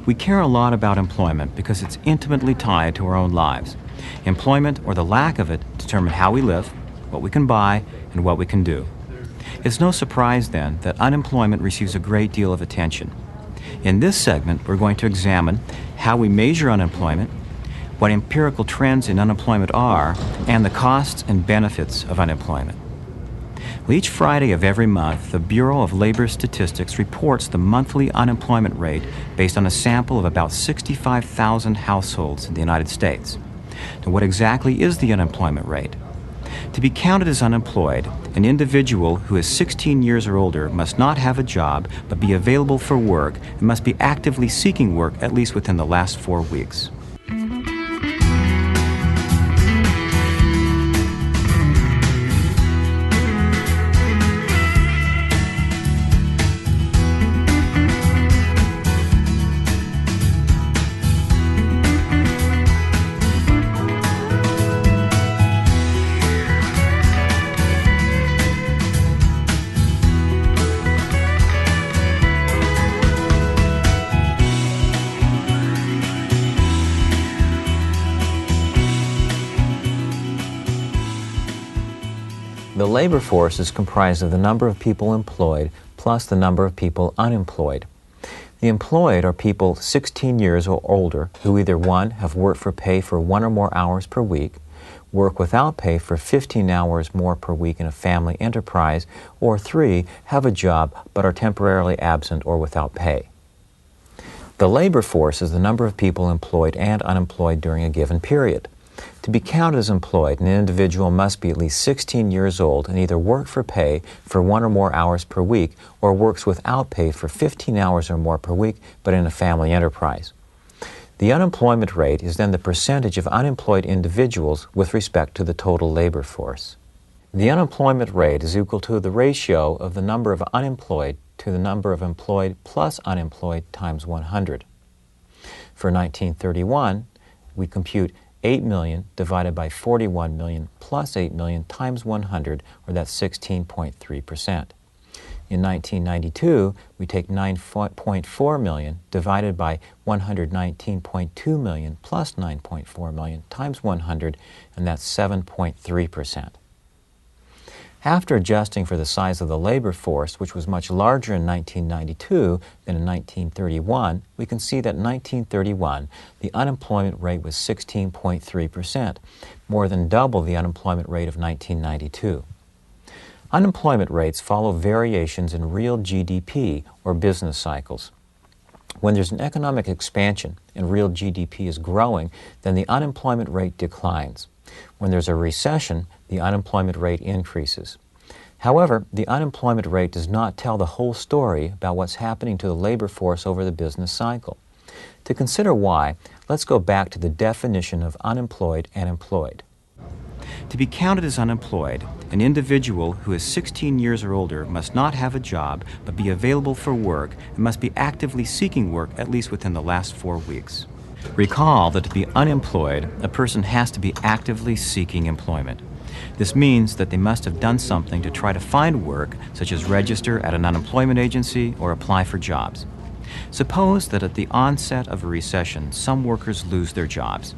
We care a lot about employment because it's intimately tied to our own lives. Employment, or the lack of it, determine how we live, what we can buy, and what we can do. It's no surprise, then, that unemployment receives a great deal of attention. In this segment, we're going to examine how we measure unemployment, what empirical trends in unemployment are, and the costs and benefits of unemployment. Well, each Friday of every month, the Bureau of Labor Statistics reports the monthly unemployment rate based on a sample of about 65,000 households in the United States. Now, what exactly is the unemployment rate? To be counted as unemployed, an individual who is 16 years or older must not have a job but be available for work and must be actively seeking work at least within the last 4 weeks. The labor force is comprised of the number of people employed plus the number of people unemployed. The employed are people 16 years or older who either 1. Have worked for pay for 1 or more hours per week, work without pay for 15 hours more per week in a family enterprise, or 3. Have a job but are temporarily absent or without pay. The labor force is the number of people employed and unemployed during a given period. To be counted as employed, an individual must be at least 16 years old and either work for pay for 1 or more hours per week or works without pay for 15 hours or more per week but in a family enterprise. The unemployment rate is then the percentage of unemployed individuals with respect to the total labor force. The unemployment rate is equal to the ratio of the number of unemployed to the number of employed plus unemployed times 100. For 1931, we compute 8 million divided by 41 million plus 8 million times 100, or that's 16.3%. In 1992, we take 9.4 million divided by 119.2 million plus 9.4 million times 100, and that's 7.3%. After adjusting for the size of the labor force, which was much larger in 1992 than in 1931, we can see that in 1931, the unemployment rate was 16.3%, more than double the unemployment rate of 1992. Unemployment rates follow variations in real GDP, or business cycles. When there's an economic expansion and real GDP is growing, then the unemployment rate declines. When there's a recession, the unemployment rate increases. However, the unemployment rate does not tell the whole story about what's happening to the labor force over the business cycle. To consider why, let's go back to the definition of unemployed and employed. To be counted as unemployed, an individual who is 16 years or older must not have a job but be available for work and must be actively seeking work at least within the last 4 weeks. Recall that to be unemployed, a person has to be actively seeking employment. This means that they must have done something to try to find work, such as register at an unemployment agency or apply for jobs. Suppose that at the onset of a recession, some workers lose their jobs.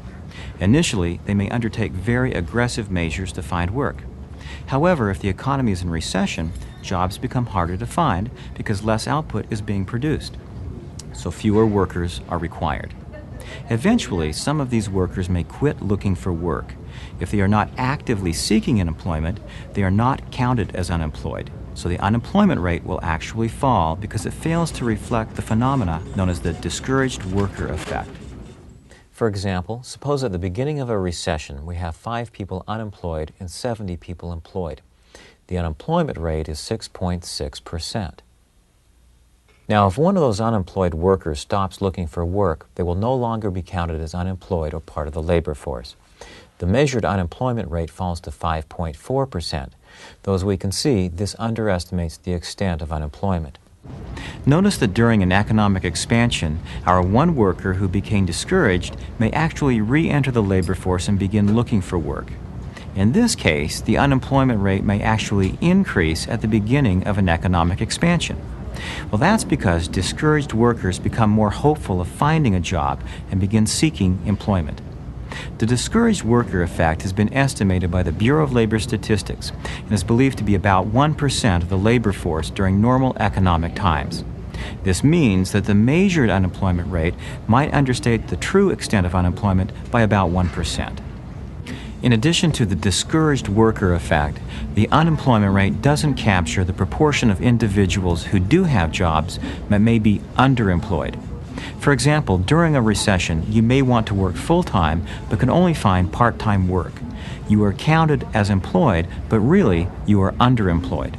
Initially, they may undertake very aggressive measures to find work. However, if the economy is in recession, jobs become harder to find because less output is being produced. So fewer workers are required. Eventually, some of these workers may quit looking for work. If they are not actively seeking employment, they are not counted as unemployed. So the unemployment rate will actually fall because it fails to reflect the phenomena known as the discouraged worker effect. For example, suppose at the beginning of a recession we have 5 people unemployed and 70 people employed. The unemployment rate is 6.6%. Now, if one of those unemployed workers stops looking for work, they will no longer be counted as unemployed or part of the labor force. The measured unemployment rate falls to 5.4%, though as we can see, this underestimates the extent of unemployment. Notice that during an economic expansion, our one worker who became discouraged may actually re-enter the labor force and begin looking for work. In this case, the unemployment rate may actually increase at the beginning of an economic expansion. Well, that's because discouraged workers become more hopeful of finding a job and begin seeking employment. The discouraged worker effect has been estimated by the Bureau of Labor Statistics and is believed to be about 1% of the labor force during normal economic times. This means that the measured unemployment rate might understate the true extent of unemployment by about 1%. In addition to the discouraged worker effect, the unemployment rate doesn't capture the proportion of individuals who do have jobs but may be underemployed. For example, during a recession, you may want to work full-time but can only find part-time work. You are counted as employed, but really you are underemployed.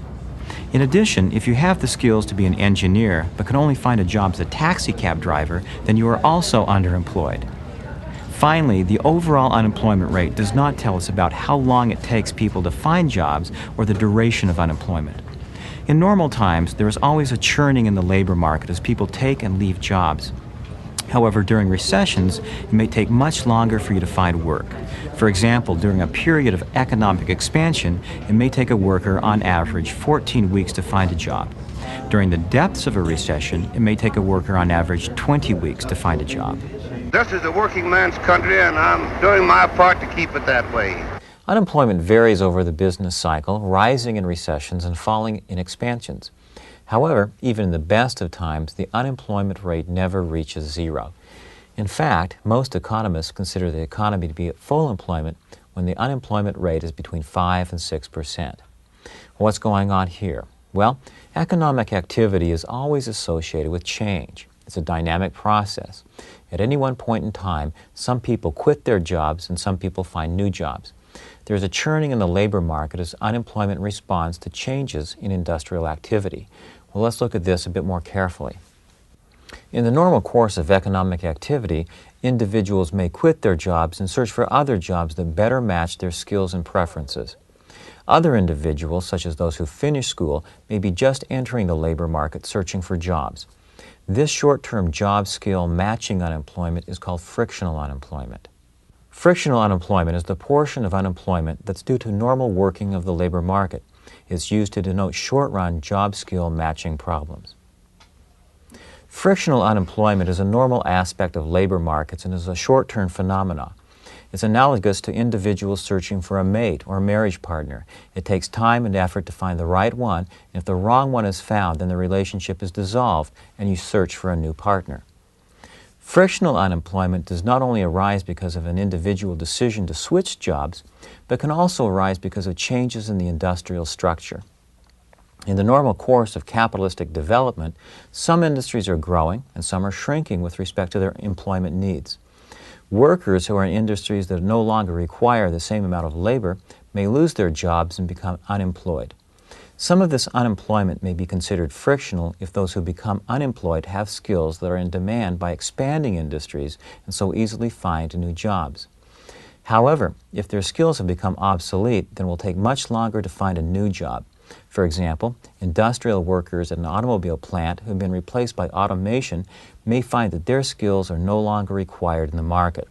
In addition, if you have the skills to be an engineer but can only find a job as a taxi cab driver, then you are also underemployed. Finally, the overall unemployment rate does not tell us about how long it takes people to find jobs or the duration of unemployment. In normal times, there is always a churning in the labor market as people take and leave jobs. However, during recessions, it may take much longer for you to find work. For example, during a period of economic expansion, it may take a worker on average 14 weeks to find a job. During the depths of a recession, it may take a worker on average 20 weeks to find a job. This is a working man's country, and I'm doing my part to keep it that way. Unemployment varies over the business cycle, rising in recessions and falling in expansions. However, even in the best of times, the unemployment rate never reaches zero. In fact, most economists consider the economy to be at full employment when the unemployment rate is between 5 and 6%. What's going on here? Well, economic activity is always associated with change. It's a dynamic process. At any one point in time, some people quit their jobs and some people find new jobs. There's a churning in the labor market as unemployment responds to changes in industrial activity. Well, let's look at this a bit more carefully. In the normal course of economic activity, individuals may quit their jobs and search for other jobs that better match their skills and preferences. Other individuals, such as those who finish school, may be just entering the labor market searching for jobs. This short-term job skill matching unemployment is called frictional unemployment. Frictional unemployment is the portion of unemployment that's due to normal working of the labor market. It's used to denote short-run job skill matching problems. Frictional unemployment is a normal aspect of labor markets and is a short-term phenomenon. It's analogous to individuals searching for a mate or a marriage partner. It takes time and effort to find the right one, and if the wrong one is found, then the relationship is dissolved and you search for a new partner. Frictional unemployment does not only arise because of an individual decision to switch jobs, but can also arise because of changes in the industrial structure. In the normal course of capitalistic development, some industries are growing and some are shrinking with respect to their employment needs. Workers who are in industries that no longer require the same amount of labor may lose their jobs and become unemployed. Some of this unemployment may be considered frictional if those who become unemployed have skills that are in demand by expanding industries and so easily find new jobs. However, if their skills have become obsolete, then it will take much longer to find a new job. For example, industrial workers at an automobile plant who have been replaced by automation may find that their skills are no longer required in the market.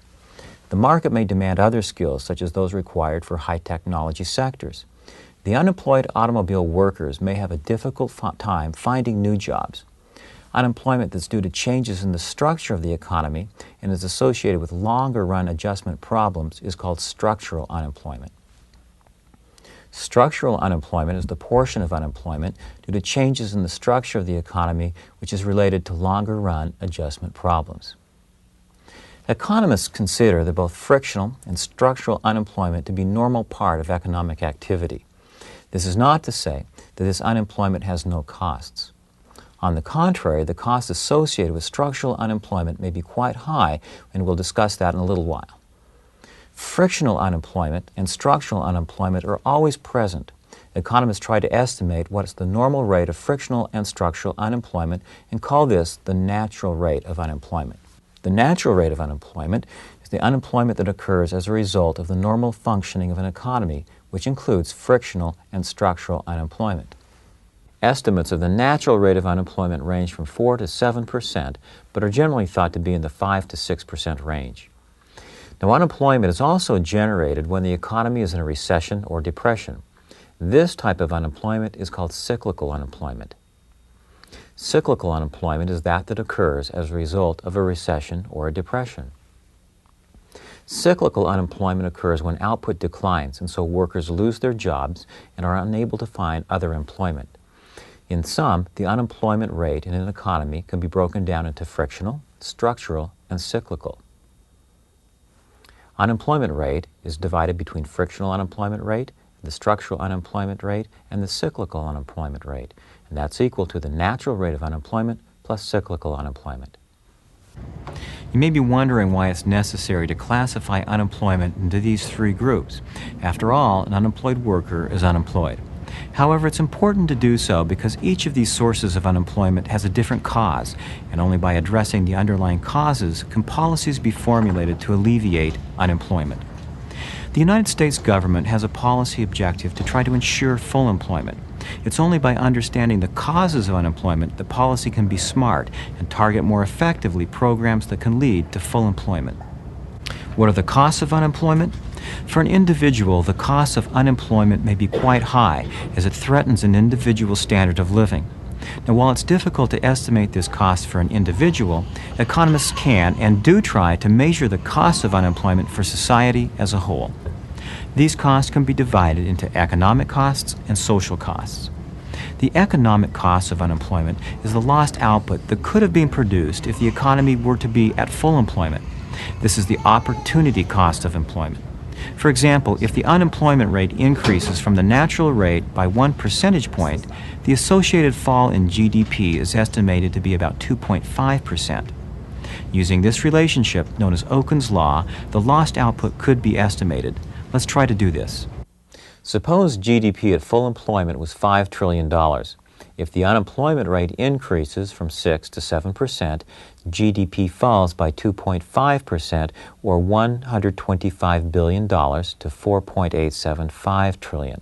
The market may demand other skills, such as those required for high technology sectors. The unemployed automobile workers may have a difficult time finding new jobs. Unemployment that's due to changes in the structure of the economy and is associated with longer-run adjustment problems is called structural unemployment. Structural unemployment is the portion of unemployment due to changes in the structure of the economy which is related to longer-run adjustment problems. Economists consider that both frictional and structural unemployment to be normal part of economic activity. This is not to say that this unemployment has no costs. On the contrary, the costs associated with structural unemployment may be quite high, and we'll discuss that in a little while. Frictional unemployment and structural unemployment are always present. Economists try to estimate what is the normal rate of frictional and structural unemployment and call this the natural rate of unemployment. The natural rate of unemployment is the unemployment that occurs as a result of the normal functioning of an economy, which includes frictional and structural unemployment. Estimates of the natural rate of unemployment range from 4 to 7%, but are generally thought to be in the 5 to 6% range. Now, unemployment is also generated when the economy is in a recession or depression. This type of unemployment is called cyclical unemployment. Cyclical unemployment is that occurs as a result of a recession or a depression. Cyclical unemployment occurs when output declines, and so workers lose their jobs and are unable to find other employment. In sum, the unemployment rate in an economy can be broken down into frictional, structural, and cyclical. Unemployment rate is divided between frictional unemployment rate, the structural unemployment rate, and the cyclical unemployment rate, and that's equal to the natural rate of unemployment plus cyclical unemployment. You may be wondering why it's necessary to classify unemployment into these three groups. After all, an unemployed worker is unemployed. However, it's important to do so because each of these sources of unemployment has a different cause, and only by addressing the underlying causes can policies be formulated to alleviate unemployment. The United States government has a policy objective to try to ensure full employment. It's only by understanding the causes of unemployment that policy can be smart and target more effectively programs that can lead to full employment. What are the costs of unemployment? For an individual, the cost of unemployment may be quite high, as it threatens an individual's standard of living. Now, while it's difficult to estimate this cost for an individual, economists can and do try to measure the cost of unemployment for society as a whole. These costs can be divided into economic costs and social costs. The economic cost of unemployment is the lost output that could have been produced if the economy were to be at full employment. This is the opportunity cost of employment. For example, if the unemployment rate increases from the natural rate by 1 percentage point, the associated fall in GDP is estimated to be about 2.5%. Using this relationship, known as Okun's law, the lost output could be estimated. Let's try to do this. Suppose GDP at full employment was $5 trillion. If the unemployment rate increases from 6 to 7%, GDP falls by 2.5%, or $125 billion to $4.875 trillion.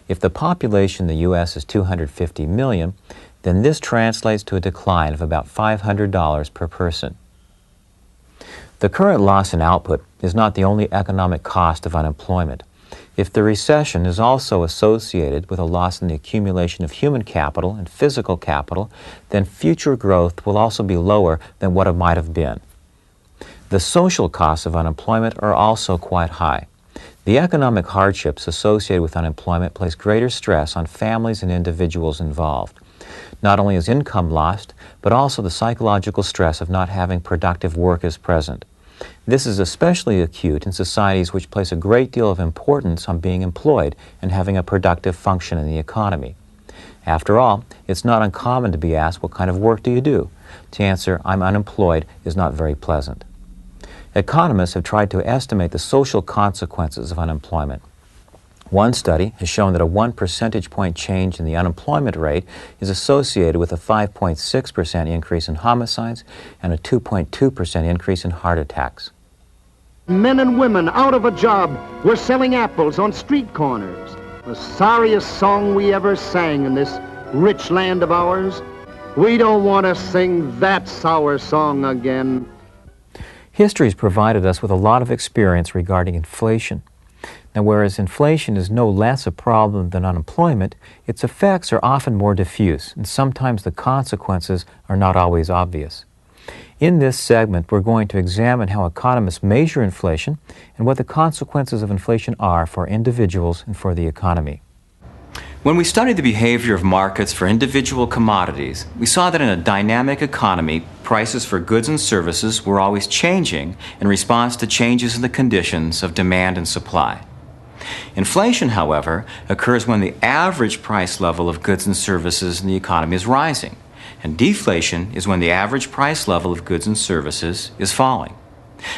If the population in the U.S. is 250 million, then this translates to a decline of about $500 per person. The current loss in output is not the only economic cost of unemployment. If the recession is also associated with a loss in the accumulation of human capital and physical capital, then future growth will also be lower than what it might have been. The social costs of unemployment are also quite high. The economic hardships associated with unemployment place greater stress on families and individuals involved. Not only is income lost, but also the psychological stress of not having productive work is present. This is especially acute in societies which place a great deal of importance on being employed and having a productive function in the economy. After all, it's not uncommon to be asked, what kind of work do you do? To answer, I'm unemployed, is not very pleasant. Economists have tried to estimate the social consequences of unemployment. One study has shown that a 1 percentage point change in the unemployment rate is associated with a 5.6% increase in homicides and a 2.2% increase in heart attacks. Men and women out of a job were selling apples on street corners. The sorriest song we ever sang in this rich land of ours. We don't want to sing that sour song again. History has provided us with a lot of experience regarding inflation. Now, whereas inflation is no less a problem than unemployment, its effects are often more diffuse, and sometimes the consequences are not always obvious. In this segment, we're going to examine how economists measure inflation and what the consequences of inflation are for individuals and for the economy. When we studied the behavior of markets for individual commodities, we saw that in a dynamic economy, prices for goods and services were always changing in response to changes in the conditions of demand and supply. Inflation, however, occurs when the average price level of goods and services in the economy is rising, and deflation is when the average price level of goods and services is falling.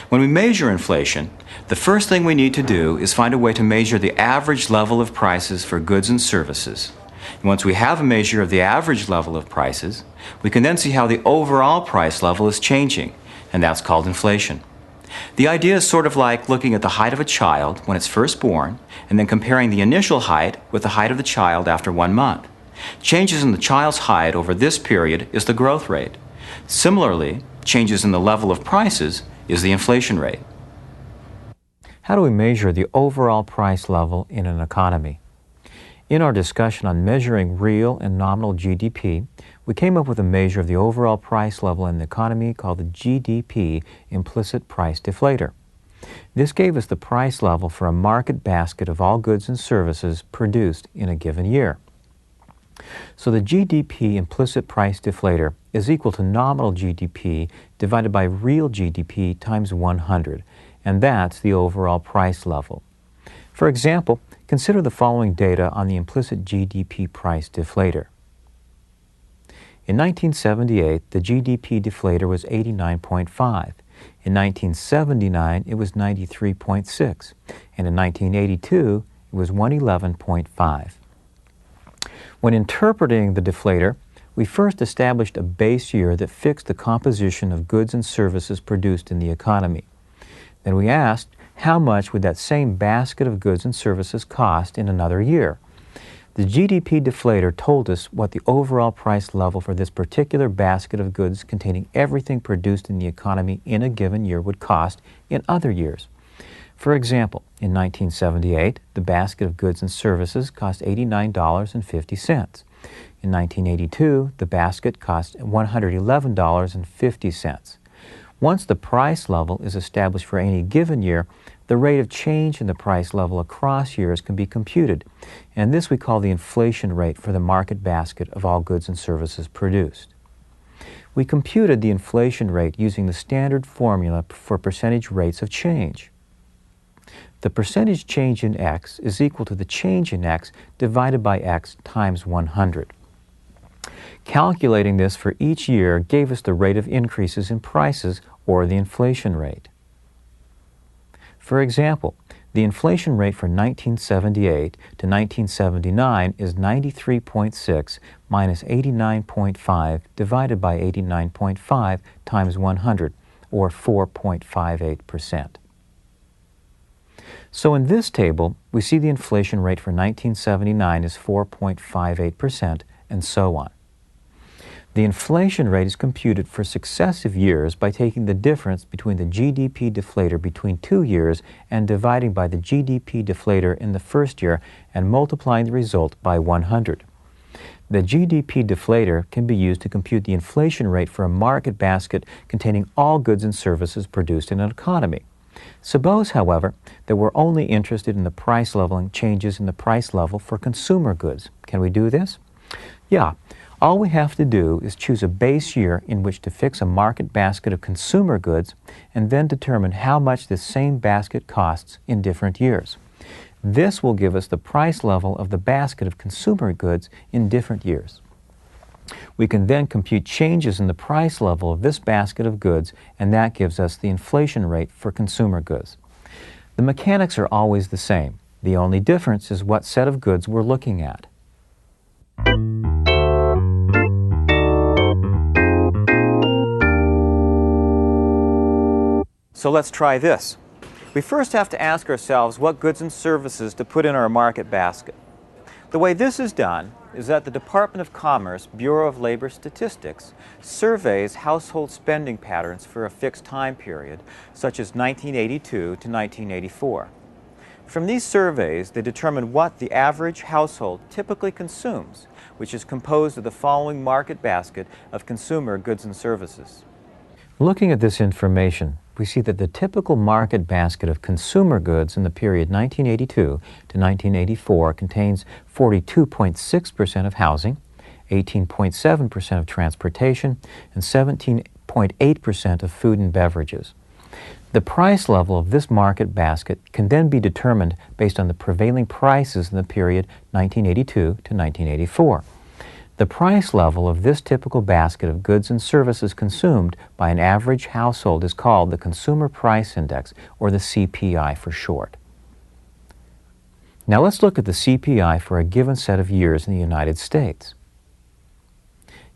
When we measure inflation, the first thing we need to do is find a way to measure the average level of prices for goods and services. And once we have a measure of the average level of prices, we can then see how the overall price level is changing, and that's called inflation. The idea is sort of like looking at the height of a child when it's first born, and then comparing the initial height with the height of the child after 1 month. Changes in the child's height over this period is the growth rate. Similarly, changes in the level of prices is the inflation rate. How do we measure the overall price level in an economy? In our discussion on measuring real and nominal GDP, we came up with a measure of the overall price level in the economy called the GDP implicit price deflator. This gave us the price level for a market basket of all goods and services produced in a given year. So the GDP implicit price deflator is equal to nominal GDP divided by real GDP times 100, and that's the overall price level. For example, consider the following data on the implicit GDP price deflator. In 1978, the GDP deflator was 89.5. In 1979, it was 93.6. And in 1982, it was 111.5. When interpreting the deflator, we first established a base year that fixed the composition of goods and services produced in the economy. Then we asked, how much would that same basket of goods and services cost in another year? The GDP deflator told us what the overall price level for this particular basket of goods containing everything produced in the economy in a given year would cost in other years. For example, in 1978, the basket of goods and services cost $89.50. In 1982, the basket cost $111.50. Once the price level is established for any given year, the rate of change in the price level across years can be computed, and this we call the inflation rate for the market basket of all goods and services produced. We computed the inflation rate using the standard formula for percentage rates of change. The percentage change in X is equal to the change in X divided by X times 100. Calculating this for each year gave us the rate of increases in prices, or the inflation rate. For example, the inflation rate for 1978 to 1979 is 93.6 minus 89.5 divided by 89.5 times 100, or 4.58%. So in this table, we see the inflation rate for 1979 is 4.58%, and so on. The inflation rate is computed for successive years by taking the difference between the GDP deflator between 2 years and dividing by the GDP deflator in the first year and multiplying the result by 100. The GDP deflator can be used to compute the inflation rate for a market basket containing all goods and services produced in an economy. Suppose, however, that we're only interested in the price level and changes in the price level for consumer goods. Can we do this? Yeah. All we have to do is choose a base year in which to fix a market basket of consumer goods and then determine how much this same basket costs in different years. This will give us the price level of the basket of consumer goods in different years. We can then compute changes in the price level of this basket of goods, and that gives us the inflation rate for consumer goods. The mechanics are always the same. The only difference is what set of goods we're looking at. So let's try this. We first have to ask ourselves what goods and services to put in our market basket. The way this is done is that the Department of Commerce, Bureau of Labor Statistics, surveys household spending patterns for a fixed time period, such as 1982 to 1984. From these surveys, they determine what the average household typically consumes, which is composed of the following market basket of consumer goods and services. Looking at this information, we see that the typical market basket of consumer goods in the period 1982 to 1984 contains 42.6% of housing, 18.7% of transportation, and 17.8% of food and beverages. The price level of this market basket can then be determined based on the prevailing prices in the period 1982 to 1984. The price level of this typical basket of goods and services consumed by an average household is called the Consumer Price Index, or the CPI for short. Now let's look at the CPI for a given set of years in the United States.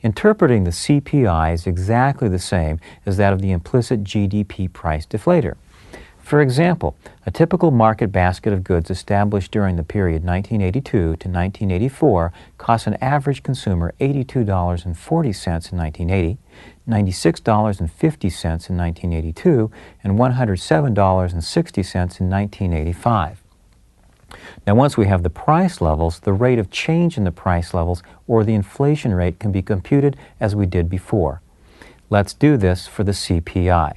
Interpreting the CPI is exactly the same as that of the implicit GDP price deflator. For example, a typical market basket of goods established during the period 1982 to 1984 costs an average consumer $82.40 in 1980, $96.50 in 1982, and $107.60 in 1985. Now, once we have the price levels, the rate of change in the price levels, or the inflation rate, can be computed as we did before. Let's do this for the CPI.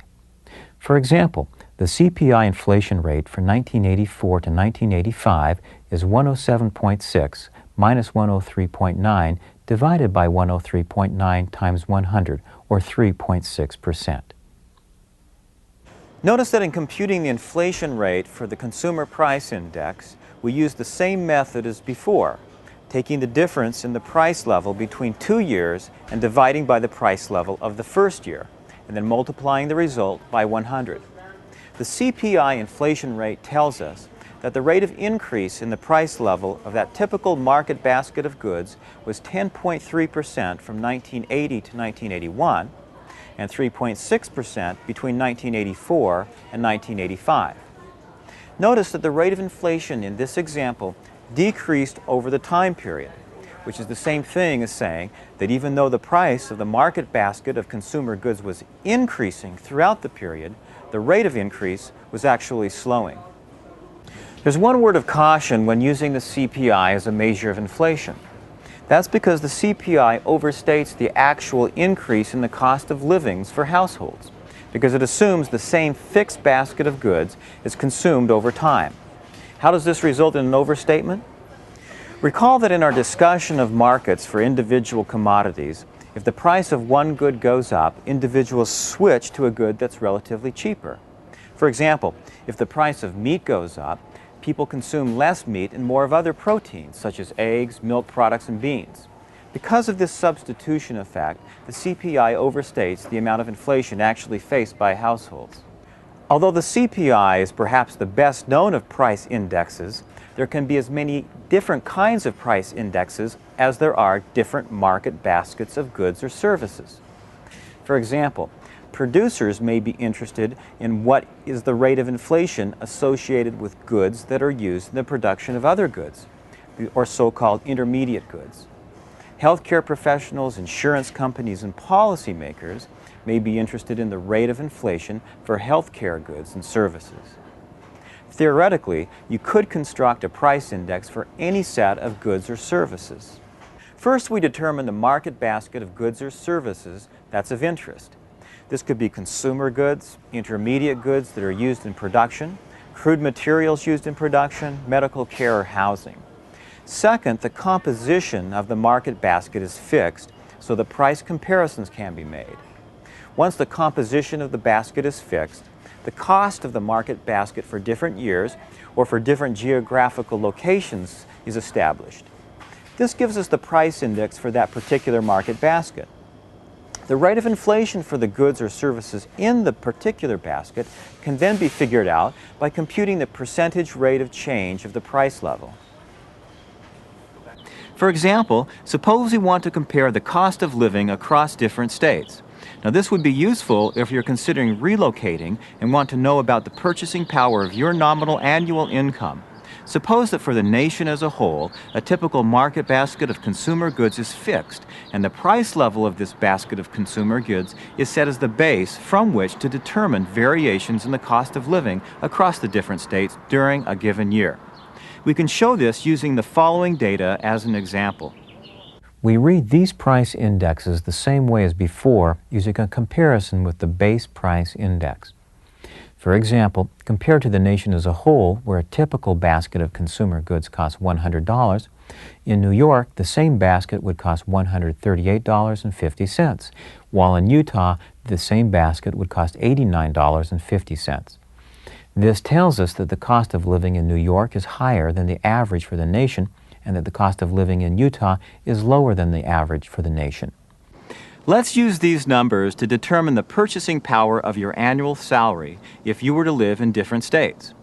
For example, the CPI inflation rate for 1984 to 1985 is 107.6 minus 103.9 divided by 103.9 times 100, or 3.6%. Notice that in computing the inflation rate for the Consumer Price Index, we use the same method as before, taking the difference in the price level between 2 years and dividing by the price level of the first year, and then multiplying the result by 100. The CPI inflation rate tells us that the rate of increase in the price level of that typical market basket of goods was 10.3% from 1980 to 1981 and 3.6% between 1984 and 1985. Notice that the rate of inflation in this example decreased over the time period, which is the same thing as saying that even though the price of the market basket of consumer goods was increasing throughout the period, the rate of increase was actually slowing. There's one word of caution when using the CPI as a measure of inflation. That's because the CPI overstates the actual increase in the cost of living for households, because it assumes the same fixed basket of goods is consumed over time. How does this result in an overstatement? Recall that in our discussion of markets for individual commodities, if the price of one good goes up, individuals switch to a good that's relatively cheaper. For example, if the price of meat goes up, people consume less meat and more of other proteins, such as eggs, milk products, and beans. Because of this substitution effect, the CPI overstates the amount of inflation actually faced by households. Although the CPI is perhaps the best known of price indexes, there can be as many different kinds of price indexes as there are different market baskets of goods or services. For example, producers may be interested in what is the rate of inflation associated with goods that are used in the production of other goods, or so-called intermediate goods. Healthcare professionals, insurance companies, and policymakers may be interested in the rate of inflation for healthcare goods and services. Theoretically, you could construct a price index for any set of goods or services. First, we determine the market basket of goods or services that's of interest. This could be consumer goods, intermediate goods that are used in production, crude materials used in production, medical care, or housing. Second, the composition of the market basket is fixed, so the price comparisons can be made. Once the composition of the basket is fixed, the cost of the market basket for different years or for different geographical locations is established. This gives us the price index for that particular market basket. The rate of inflation for the goods or services in the particular basket can then be figured out by computing the percentage rate of change of the price level. For example, suppose we want to compare the cost of living across different states. Now, this would be useful if you're considering relocating and want to know about the purchasing power of your nominal annual income. Suppose that for the nation as a whole, a typical market basket of consumer goods is fixed, and the price level of this basket of consumer goods is set as the base from which to determine variations in the cost of living across the different states during a given year. We can show this using the following data as an example. We read these price indexes the same way as before, using a comparison with the base price index. For example, compared to the nation as a whole, where a typical basket of consumer goods costs $100, in New York, the same basket would cost $138.50, while in Utah, the same basket would cost $89.50. This tells us that the cost of living in New York is higher than the average for the nation, and that the cost of living in Utah is lower than the average for the nation. Let's use these numbers to determine the purchasing power of your annual salary if you were to live in different states.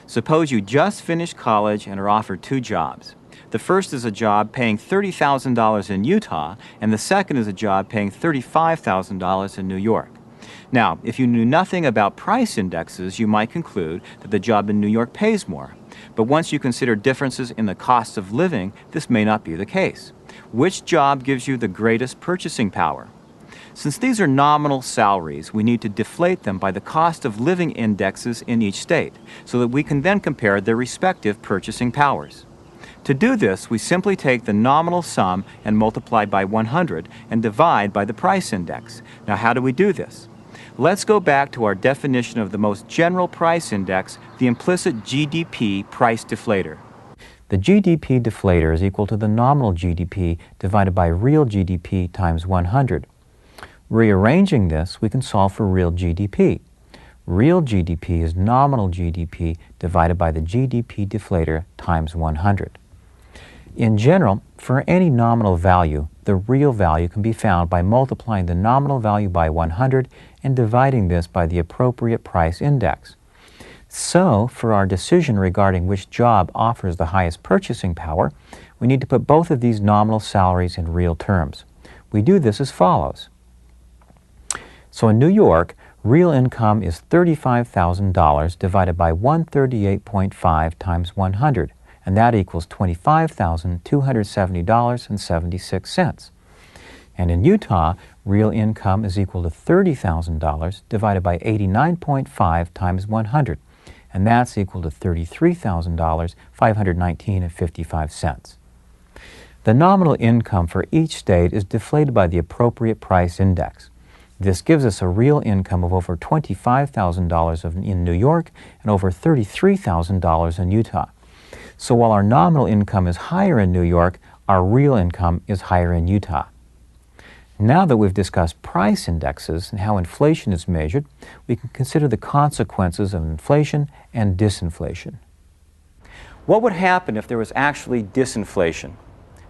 Suppose you just finished college and are offered two jobs. The first is a job paying $30,000 in Utah, and the second is a job paying $35,000 in New York. Now, if you knew nothing about price indexes, you might conclude that the job in New York pays more. But once you consider differences in the cost of living, this may not be the case. Which job gives you the greatest purchasing power? Since these are nominal salaries, we need to deflate them by the cost of living indexes in each state, so that we can then compare their respective purchasing powers. To do this, we simply take the nominal sum and multiply by 100 and divide by the price index. Now, how do we do this? Let's go back to our definition of the most general price index, the implicit GDP price deflator. The GDP deflator is equal to the nominal GDP divided by real GDP times 100. Rearranging this, we can solve for real GDP. Real GDP is nominal GDP divided by the GDP deflator times 100. In general, for any nominal value, the real value can be found by multiplying the nominal value by 100 and dividing this by the appropriate price index. So, for our decision regarding which job offers the highest purchasing power, we need to put both of these nominal salaries in real terms. We do this as follows. So in New York, real income is $35,000 divided by 138.5 times 100, and that equals $25,270.76. And in Utah, real income is equal to $30,000 divided by 89.5 times 100, and that's equal to $33,519.55. The nominal income for each state is deflated by the appropriate price index. This gives us a real income of over $25,000 in New York and over $33,000 in Utah. So while our nominal income is higher in New York, our real income is higher in Utah. Now that we've discussed price indexes and how inflation is measured, we can consider the consequences of inflation and disinflation. What would happen if there was actually disinflation?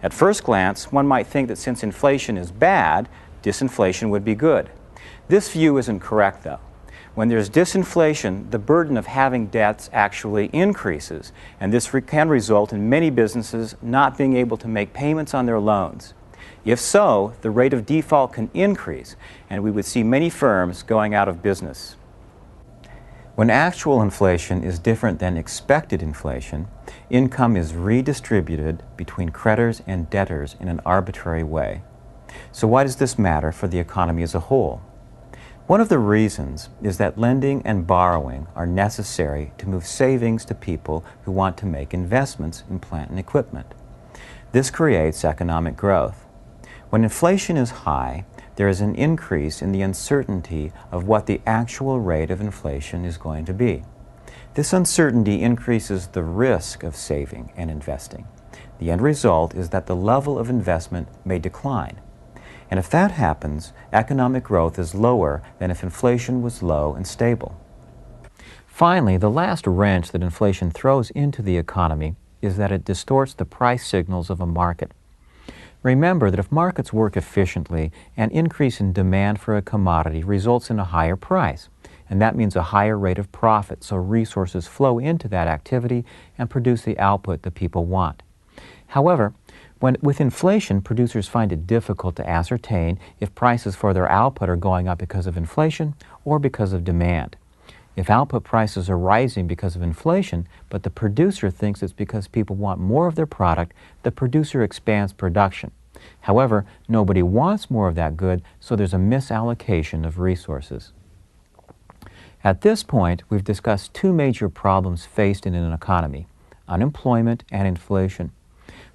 At first glance, one might think that since inflation is bad, disinflation would be good. This view isn't correct, though. When there's disinflation, the burden of having debts actually increases, and this can result in many businesses not being able to make payments on their loans. If so, the rate of default can increase, and we would see many firms going out of business. When actual inflation is different than expected inflation, income is redistributed between creditors and debtors in an arbitrary way. So why does this matter for the economy as a whole? One of the reasons is that lending and borrowing are necessary to move savings to people who want to make investments in plant and equipment. This creates economic growth. When inflation is high, there is an increase in the uncertainty of what the actual rate of inflation is going to be. This uncertainty increases the risk of saving and investing. The end result is that the level of investment may decline. And if that happens, economic growth is lower than if inflation was low and stable. Finally, the last wrench that inflation throws into the economy is that it distorts the price signals of a market. Remember that if markets work efficiently, an increase in demand for a commodity results in a higher price, and that means a higher rate of profit, so resources flow into that activity and produce the output that people want. However, with inflation, producers find it difficult to ascertain if prices for their output are going up because of inflation or because of demand. If output prices are rising because of inflation, but the producer thinks it's because people want more of their product, the producer expands production. However, nobody wants more of that good, so there's a misallocation of resources. At this point, we've discussed two major problems faced in an economy: unemployment and inflation.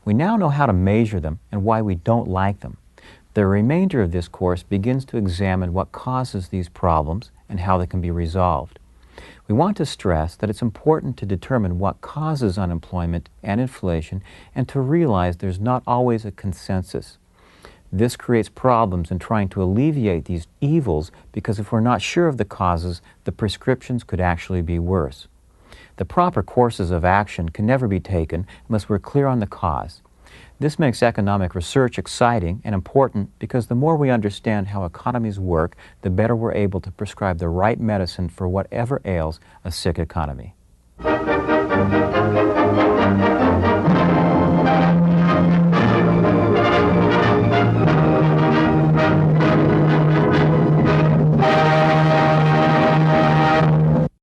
We now know how to measure them and why we don't like them. The remainder of this course begins to examine what causes these problems and how they can be resolved. We want to stress that it's important to determine what causes unemployment and inflation and to realize there's not always a consensus. This creates problems in trying to alleviate these evils because if we're not sure of the causes, the prescriptions could actually be worse. The proper courses of action can never be taken unless we're clear on the cause. This makes economic research exciting and important because the more we understand how economies work, the better we're able to prescribe the right medicine for whatever ails a sick economy.